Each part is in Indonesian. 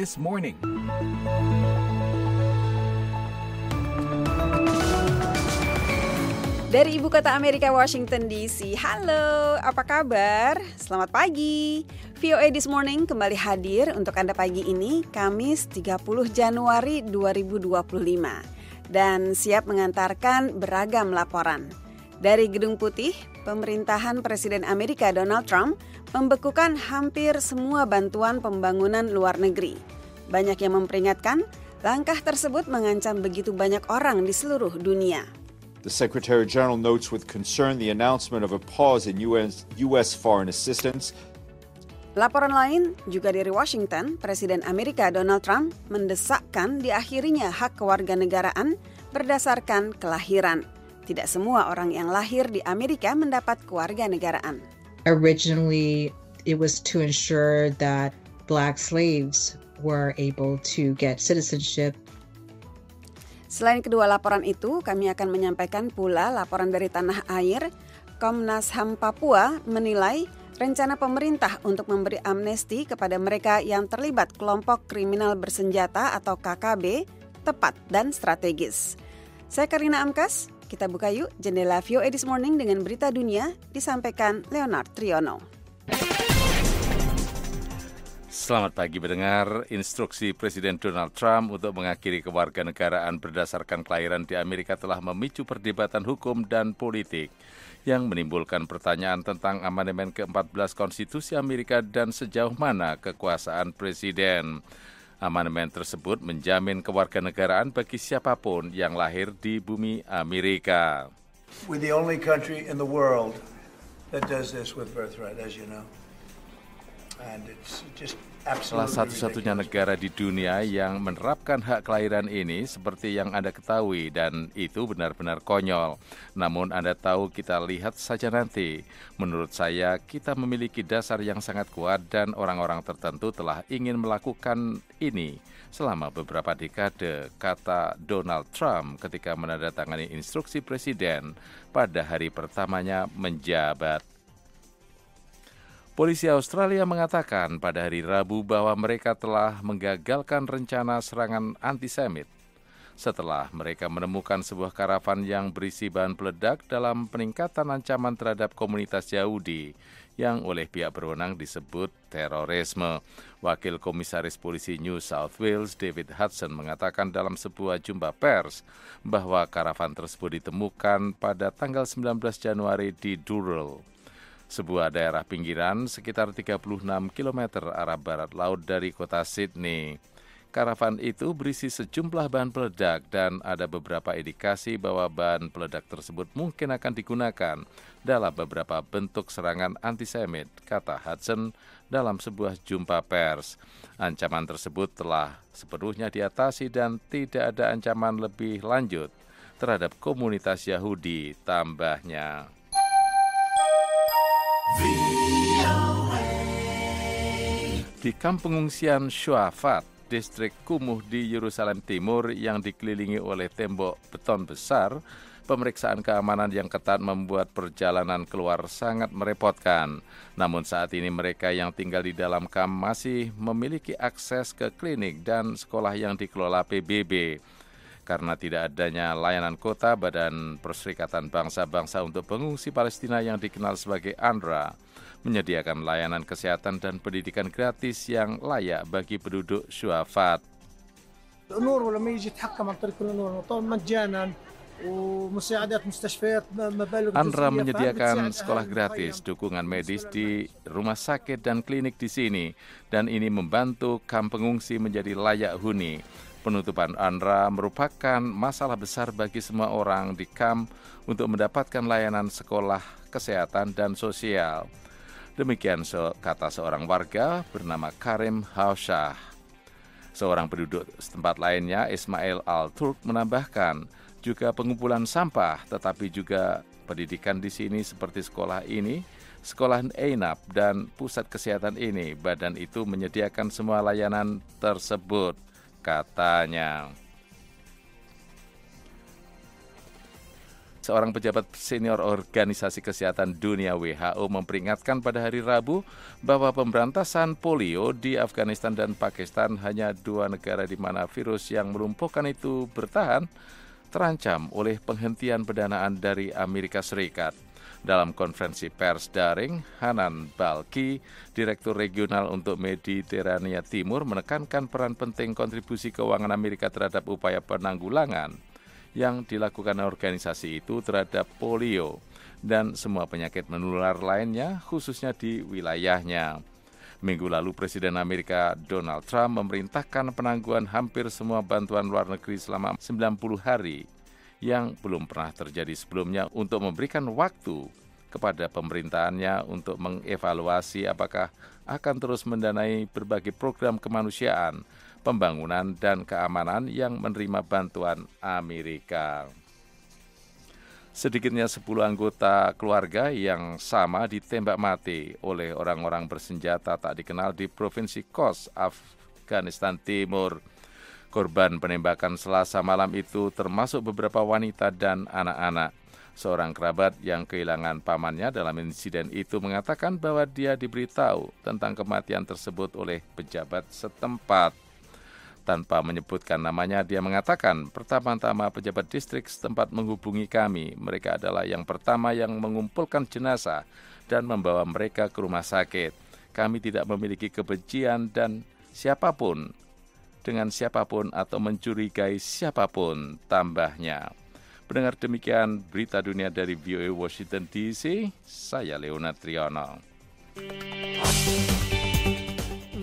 This Morning. Dari Ibu Kota Amerika, Washington DC. Halo, apa kabar? Selamat pagi. VOA This Morning kembali hadir untuk Anda pagi ini, Kamis 30 Januari 2025. Dan siap mengantarkan beragam laporan. Dari Gedung Putih, pemerintahan Presiden Amerika Donald Trump membekukan hampir semua bantuan pembangunan luar negeri. Banyak yang memperingatkan, langkah tersebut mengancam begitu banyak orang di seluruh dunia. The Secretary General notes with concern the announcement of a pause in U.S. foreign assistance. Laporan lain juga dari Washington, Presiden Amerika Donald Trump mendesakkan diakhirinya hak kewarganegaraan berdasarkan kelahiran. Tidak semua orang yang lahir di Amerika mendapat kewarganegaraan. Originally, it was to ensure that Black slaves were able to get citizenship. Selain kedua laporan itu, kami akan menyampaikan pula laporan dari tanah air. Komnas HAM Papua menilai rencana pemerintah untuk memberi amnesti kepada mereka yang terlibat kelompok kriminal bersenjata atau KKB tepat dan strategis. Saya Karina Amkas, kita buka yuk jendela VOA This Morning dengan berita dunia disampaikan Leonard Triono. Selamat pagi mendengar. Instruksi Presiden Donald Trump untuk mengakhiri kewarganegaraan berdasarkan kelahiran di Amerika telah memicu perdebatan hukum dan politik yang menimbulkan pertanyaan tentang amandemen ke-14 Konstitusi Amerika dan sejauh mana kekuasaan Presiden. Amandemen tersebut menjamin kewarganegaraan bagi siapapun yang lahir di bumi Amerika. We're the only country in the world that does this with birthright, as you know. And it's just salah satu-satunya negara di dunia yang menerapkan hak kelahiran ini seperti yang Anda ketahui, dan itu benar-benar konyol. Namun Anda tahu, kita lihat saja nanti. Menurut saya, kita memiliki dasar yang sangat kuat dan orang-orang tertentu telah ingin melakukan ini selama beberapa dekade, kata Donald Trump ketika menandatangani instruksi Presiden pada hari pertamanya menjabat. Polisi Australia mengatakan pada hari Rabu bahwa mereka telah menggagalkan rencana serangan antisemit setelah mereka menemukan sebuah karavan yang berisi bahan peledak dalam peningkatan ancaman terhadap komunitas Yahudi yang oleh pihak berwenang disebut terorisme. Wakil Komisaris Polisi New South Wales, David Hudson, mengatakan dalam sebuah jumpa pers bahwa karavan tersebut ditemukan pada tanggal 19 Januari di Dural, sebuah daerah pinggiran sekitar 36 km arah barat laut dari kota Sydney. Karavan itu berisi sejumlah bahan peledak dan ada beberapa indikasi bahwa bahan peledak tersebut mungkin akan digunakan dalam beberapa bentuk serangan antisemit, kata Hudson dalam sebuah jumpa pers. Ancaman tersebut telah sepenuhnya diatasi dan tidak ada ancaman lebih lanjut terhadap komunitas Yahudi, tambahnya. Di kamp pengungsian Shuafat, distrik kumuh di Yerusalem Timur yang dikelilingi oleh tembok beton besar, pemeriksaan keamanan yang ketat membuat perjalanan keluar sangat merepotkan. Namun saat ini mereka yang tinggal di dalam kamp masih memiliki akses ke klinik dan sekolah yang dikelola PBB. Karena tidak adanya layanan kota, Badan Perserikatan Bangsa-Bangsa untuk Pengungsi Palestina yang dikenal sebagai UNRWA menyediakan layanan kesehatan dan pendidikan gratis yang layak bagi penduduk Shuafat. UNRWA menyediakan sekolah gratis, dukungan medis di rumah sakit dan klinik di sini, dan ini membantu kamp pengungsi menjadi layak huni. Penutupan UNRWA merupakan masalah besar bagi semua orang di kamp untuk mendapatkan layanan sekolah, kesehatan, dan sosial. Demikian kata seorang warga bernama Karim Haushah. Seorang penduduk setempat lainnya, Ismail Al-Turk, menambahkan juga pengumpulan sampah, tetapi juga pendidikan di sini seperti sekolah ini, sekolah Einab, dan pusat kesehatan ini. Badan itu menyediakan semua layanan tersebut, katanya. Seorang pejabat senior Organisasi Kesehatan Dunia WHO memperingatkan pada hari Rabu bahwa pemberantasan polio di Afghanistan dan Pakistan, hanya 2 negara di mana virus yang melumpuhkan itu bertahan, terancam oleh penghentian pendanaan dari Amerika Serikat. Dalam konferensi pers daring, Hanan Balki, Direktur Regional untuk Mediterania Timur, menekankan peran penting kontribusi keuangan Amerika terhadap upaya penanggulangan yang dilakukan organisasi itu terhadap polio dan semua penyakit menular lainnya, khususnya di wilayahnya. Minggu lalu, Presiden Amerika Donald Trump memerintahkan penangguhan hampir semua bantuan luar negeri selama 90 hari yang belum pernah terjadi sebelumnya untuk memberikan waktu kepada pemerintahannya untuk mengevaluasi apakah akan terus mendanai berbagai program kemanusiaan, pembangunan, dan keamanan yang menerima bantuan Amerika. Sedikitnya 10 anggota keluarga yang sama ditembak mati oleh orang-orang bersenjata tak dikenal di Provinsi Kos, Afghanistan Timur. Korban penembakan Selasa malam itu termasuk beberapa wanita dan anak-anak. Seorang kerabat yang kehilangan pamannya dalam insiden itu mengatakan bahwa dia diberitahu tentang kematian tersebut oleh pejabat setempat. Tanpa menyebutkan namanya, dia mengatakan, pertama-tama pejabat distrik setempat menghubungi kami. Mereka adalah yang pertama yang mengumpulkan jenazah dan membawa mereka ke rumah sakit. Kami tidak memiliki kebencian dan siapapun, dengan siapapun atau mencurigai siapapun, tambahnya. Pendengar, demikian berita dunia dari VOA Washington DC, saya Leonard Triono.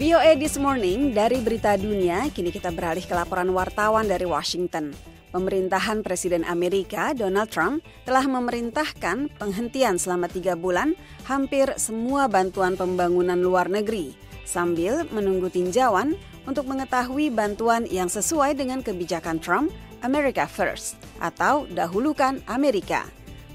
VOA This Morning dari berita dunia, kini kita beralih ke laporan wartawan dari Washington. Pemerintahan Presiden Amerika Donald Trump telah memerintahkan penghentian selama 3 bulan hampir semua bantuan pembangunan luar negeri, sambil menunggu tinjauan untuk mengetahui bantuan yang sesuai dengan kebijakan Trump, America First, atau dahulukan Amerika.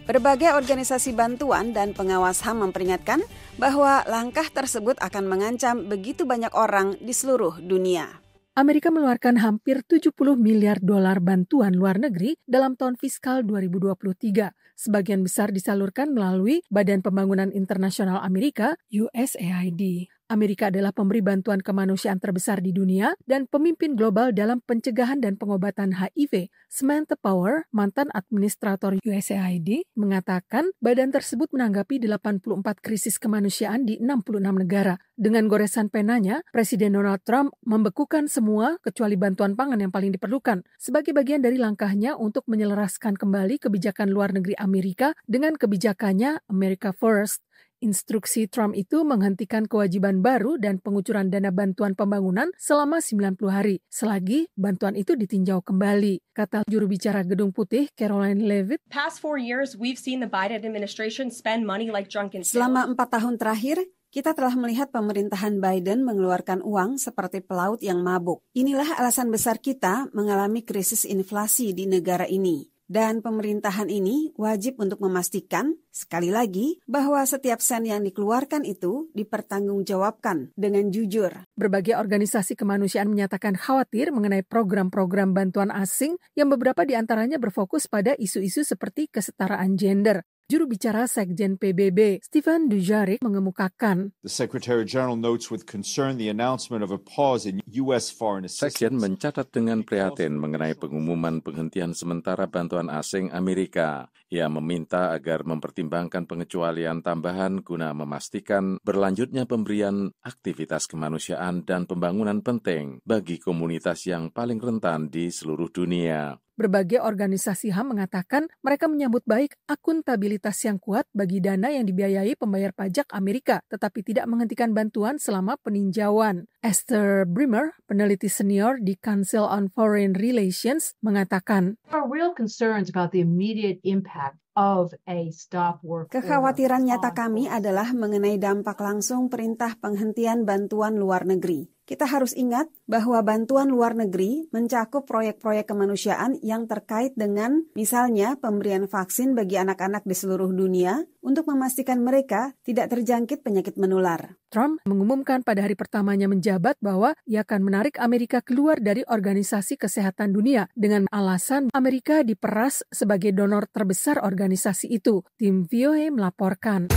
Berbagai organisasi bantuan dan pengawas HAM memperingatkan bahwa langkah tersebut akan mengancam begitu banyak orang di seluruh dunia. Amerika mengeluarkan hampir 70 miliar dolar bantuan luar negeri dalam tahun fiskal 2023. Sebagian besar disalurkan melalui Badan Pembangunan Internasional Amerika, USAID. Amerika adalah pemberi bantuan kemanusiaan terbesar di dunia dan pemimpin global dalam pencegahan dan pengobatan HIV. Samantha Power, mantan administrator USAID, mengatakan badan tersebut menanggapi 84 krisis kemanusiaan di 66 negara. Dengan goresan penanya, Presiden Donald Trump membekukan semua kecuali bantuan pangan yang paling diperlukan sebagai bagian dari langkahnya untuk menyelaraskan kembali kebijakan luar negeri Amerika dengan kebijakannya America First. Instruksi Trump itu menghentikan kewajiban baru dan pengucuran dana bantuan pembangunan selama 90 hari, selagi bantuan itu ditinjau kembali, kata juru bicara Gedung Putih Caroline Leavitt. Past 4 years, we've seen the Biden administration spend money like drunken sailors. Selama 4 tahun terakhir, kita telah melihat pemerintahan Biden mengeluarkan uang seperti pelaut yang mabuk. Inilah alasan besar kita mengalami krisis inflasi di negara ini. Dan pemerintahan ini wajib untuk memastikan, sekali lagi, bahwa setiap sen yang dikeluarkan itu dipertanggungjawabkan dengan jujur. Berbagai organisasi kemanusiaan menyatakan khawatir mengenai program-program bantuan asing yang beberapa diantaranya berfokus pada isu-isu seperti kesetaraan gender. Juru bicara Sekjen PBB, Stephen Dujarric, mengemukakan. The Secretary General notes with concern the announcement of a pause in U.S. foreign assistance. Sekjen mencatat dengan prihatin mengenai pengumuman penghentian sementara bantuan asing Amerika. Ia meminta agar mempertimbangkan pengecualian tambahan guna memastikan berlanjutnya pemberian aktivitas kemanusiaan dan pembangunan penting bagi komunitas yang paling rentan di seluruh dunia. Berbagai organisasi HAM mengatakan mereka menyambut baik akuntabilitas yang kuat bagi dana yang dibiayai pembayar pajak Amerika, tetapi tidak menghentikan bantuan selama peninjauan. Esther Brimmer, peneliti senior di Council on Foreign Relations, mengatakan, There are real concerns about the immediate impact of a stop work. Kekhawatiran nyata kami adalah mengenai dampak langsung perintah penghentian bantuan luar negeri. Kita harus ingat bahwa bantuan luar negeri mencakup proyek-proyek kemanusiaan yang terkait dengan misalnya pemberian vaksin bagi anak-anak di seluruh dunia untuk memastikan mereka tidak terjangkit penyakit menular. Trump mengumumkan pada hari pertamanya menjabat bahwa ia akan menarik Amerika keluar dari Organisasi Kesehatan Dunia dengan alasan Amerika diperas sebagai donor terbesar organisasi itu. Tim VOA melaporkan.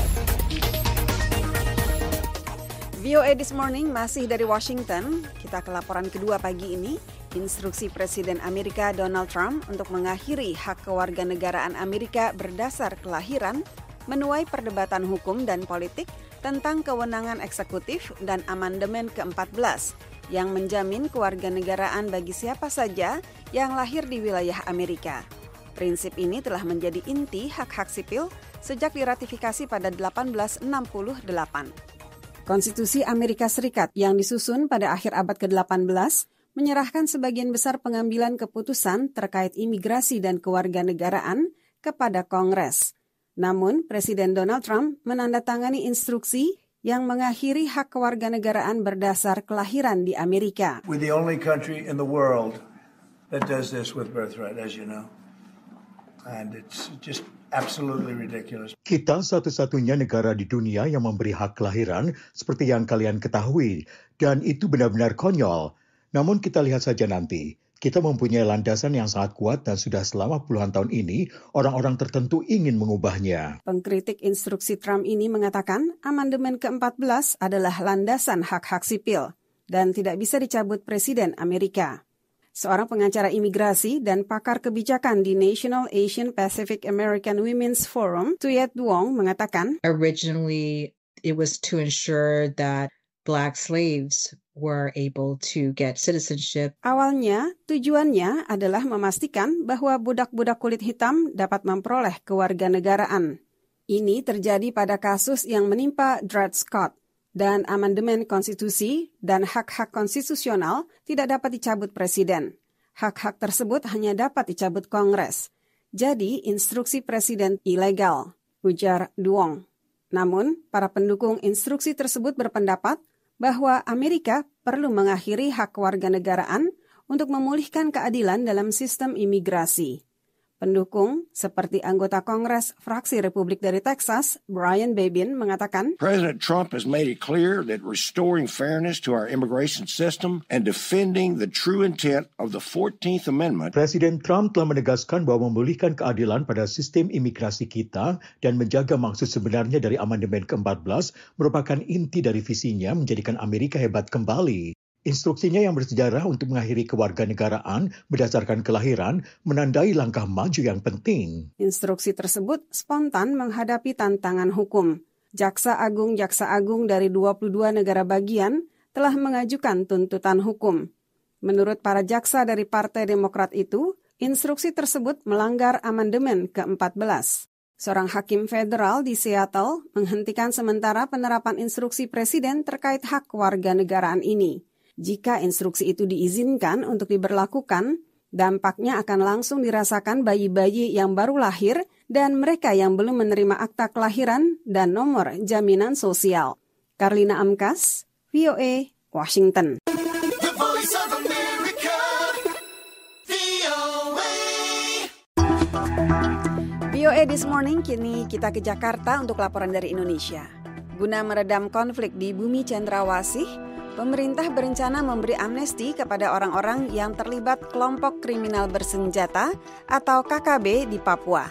VOA This Morning masih dari Washington. Kita ke laporan kedua pagi ini. Instruksi Presiden Amerika Donald Trump untuk mengakhiri hak kewarganegaraan Amerika berdasar kelahiran menuai perdebatan hukum dan politik tentang kewenangan eksekutif dan amandemen ke-14 yang menjamin kewarganegaraan bagi siapa saja yang lahir di wilayah Amerika. Prinsip ini telah menjadi inti hak-hak sipil sejak diratifikasi pada 1868. Konstitusi Amerika Serikat yang disusun pada akhir abad ke-18 menyerahkan sebagian besar pengambilan keputusan terkait imigrasi dan kewarganegaraan kepada Kongres. Namun, Presiden Donald Trump menandatangani instruksi yang mengakhiri hak kewarganegaraan berdasar kelahiran di Amerika. We're the only country in the world that does this with birthright, as you know. And it's just absolutely ridiculous. Kita satu-satunya negara di dunia yang memberi hak kelahiran seperti yang kalian ketahui, dan itu benar-benar konyol. Namun kita lihat saja nanti. Kita mempunyai landasan yang sangat kuat dan sudah selama puluhan tahun ini orang-orang tertentu ingin mengubahnya. Pengkritik instruksi Trump ini mengatakan amandemen ke-14 adalah landasan hak-hak sipil dan tidak bisa dicabut Presiden Amerika. Seorang pengacara imigrasi dan pakar kebijakan di National Asian Pacific American Women's Forum, Tuyet Duong, mengatakan, Originally, it was to ensure that Black slaves were able to get citizenship. Awalnya, tujuannya adalah memastikan bahwa budak-budak kulit hitam dapat memperoleh kewarganegaraan. Ini terjadi pada kasus yang menimpa Dred Scott. Dan amandemen konstitusi dan hak-hak konstitusional tidak dapat dicabut presiden. Hak-hak tersebut hanya dapat dicabut Kongres. Jadi, instruksi presiden ilegal, ujar Duong. Namun, para pendukung instruksi tersebut berpendapat bahwa Amerika perlu mengakhiri hak kewarganegaraan untuk memulihkan keadilan dalam sistem imigrasi. Pendukung, seperti anggota Kongres fraksi Republik dari Texas, Brian Babin, mengatakan, President Trump has made it clear that restoring fairness to our immigration system and defending the true intent of the 14th Amendment. Presiden Trump telah menegaskan bahwa memulihkan keadilan pada sistem imigrasi kita dan menjaga maksud sebenarnya dari amandemen ke-14 merupakan inti dari visinya menjadikan Amerika hebat kembali. Instruksinya yang bersejarah untuk mengakhiri kewarganegaraan berdasarkan kelahiran menandai langkah maju yang penting. Instruksi tersebut spontan menghadapi tantangan hukum. Jaksa Agung dari 22 negara bagian telah mengajukan tuntutan hukum. Menurut para jaksa dari Partai Demokrat itu, instruksi tersebut melanggar amandemen ke-14. Seorang hakim federal di Seattle menghentikan sementara penerapan instruksi presiden terkait hak kewarganegaraan ini. Jika instruksi itu diizinkan untuk diberlakukan, dampaknya akan langsung dirasakan bayi-bayi yang baru lahir dan mereka yang belum menerima akta kelahiran dan nomor jaminan sosial. Karlina Amkas, VOA, Washington. The Voice of America, VOA. VOA This Morning, kini kita ke Jakarta untuk laporan dari Indonesia. Guna meredam konflik di Bumi Cendrawasih, pemerintah berencana memberi amnesti kepada orang-orang yang terlibat kelompok kriminal bersenjata atau KKB di Papua.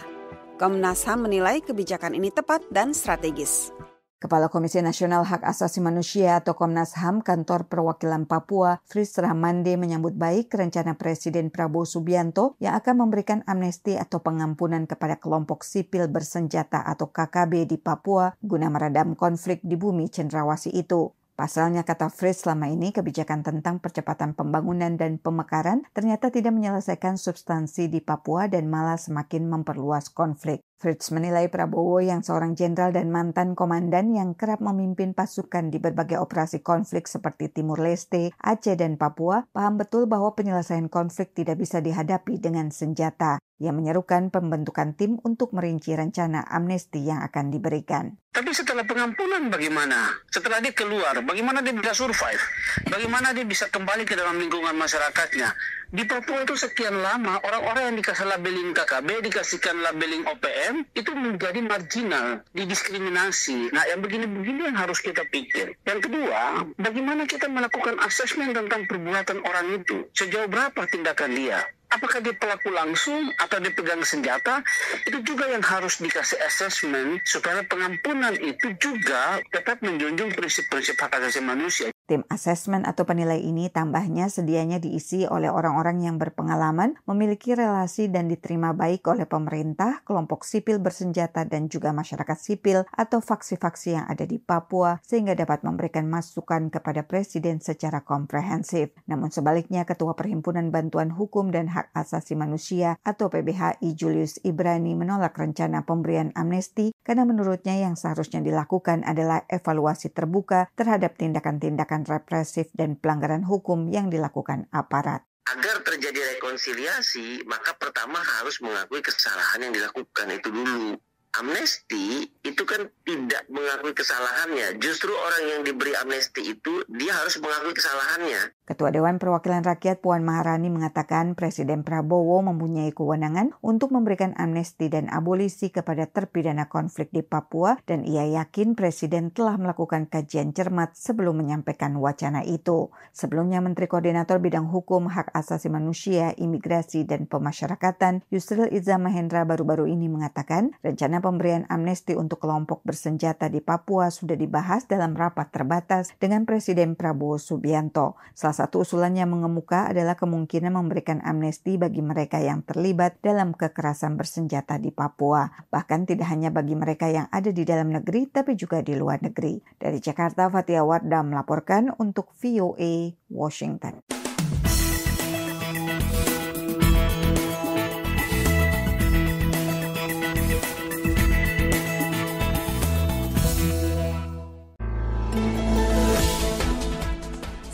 Komnas HAM menilai kebijakan ini tepat dan strategis. Kepala Komisi Nasional Hak Asasi Manusia atau Komnas HAM Kantor Perwakilan Papua, Fritz Rahmande menyambut baik rencana Presiden Prabowo Subianto yang akan memberikan amnesti atau pengampunan kepada kelompok sipil bersenjata atau KKB di Papua guna meredam konflik di Bumi Cendrawasih itu. Pasalnya, kata Fritz, selama ini kebijakan tentang percepatan pembangunan dan pemekaran ternyata tidak menyelesaikan substansi di Papua dan malah semakin memperluas konflik. Fritz menilai Prabowo yang seorang jenderal dan mantan komandan yang kerap memimpin pasukan di berbagai operasi konflik seperti Timur Leste, Aceh, dan Papua, paham betul bahwa penyelesaian konflik tidak bisa dihadapi dengan senjata. Ia menyerukan pembentukan tim untuk merinci rencana amnesti yang akan diberikan. Tapi setelah pengampunan bagaimana? Setelah dia keluar, bagaimana dia bisa survive? Bagaimana dia bisa kembali ke dalam lingkungan masyarakatnya? Di Papua itu sekian lama, orang-orang yang dikasih labeling KKB, dikasihkan labeling OPM, itu menjadi marginal, didiskriminasi. Nah, yang begini-begini yang harus kita pikir. Yang kedua, bagaimana kita melakukan asesmen tentang perbuatan orang itu? Sejauh berapa tindakan dia? Apakah dia pelaku langsung atau dia pegang senjata? Itu juga yang harus dikasih assessment supaya pengampunan itu juga tetap menjunjung prinsip-prinsip hak asasi manusia. Tim asesmen atau penilai ini tambahnya sedianya diisi oleh orang-orang yang berpengalaman, memiliki relasi dan diterima baik oleh pemerintah, kelompok sipil bersenjata dan juga masyarakat sipil atau faksi-faksi yang ada di Papua sehingga dapat memberikan masukan kepada Presiden secara komprehensif. Namun sebaliknya, Ketua Perhimpunan Bantuan Hukum dan Hak Asasi Manusia atau PBHI Julius Ibrani menolak rencana pemberian amnesti karena menurutnya yang seharusnya dilakukan adalah evaluasi terbuka terhadap tindakan-tindakan represif dan pelanggaran hukum yang dilakukan aparat. Agar terjadi rekonsiliasi, maka pertama harus mengakui kesalahan yang dilakukan itu dulu. Amnesti itu kan tidak mengakui kesalahannya. Justru orang yang diberi amnesti itu dia harus mengakui kesalahannya. Ketua Dewan Perwakilan Rakyat Puan Maharani mengatakan Presiden Prabowo mempunyai kewenangan untuk memberikan amnesti dan abolisi kepada terpidana konflik di Papua dan ia yakin Presiden telah melakukan kajian cermat sebelum menyampaikan wacana itu. Sebelumnya Menteri Koordinator Bidang Hukum, Hak Asasi Manusia, Imigrasi dan Pemasyarakatan Yusril Iza Mahendra baru-baru ini mengatakan rencana pemberian amnesti untuk kelompok bersenjata di Papua sudah dibahas dalam rapat terbatas dengan Presiden Prabowo Subianto. Salah satu usulannya mengemuka adalah kemungkinan memberikan amnesti bagi mereka yang terlibat dalam kekerasan bersenjata di Papua. Bahkan tidak hanya bagi mereka yang ada di dalam negeri, tapi juga di luar negeri. Dari Jakarta, Fatia Wardah melaporkan untuk VOA Washington.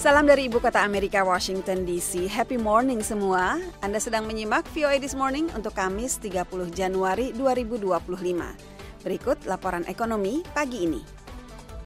Salam dari Ibu Kota Amerika, Washington DC. Happy morning semua. Anda sedang menyimak VOA This Morning untuk Kamis 30 Januari 2025. Berikut laporan ekonomi pagi ini.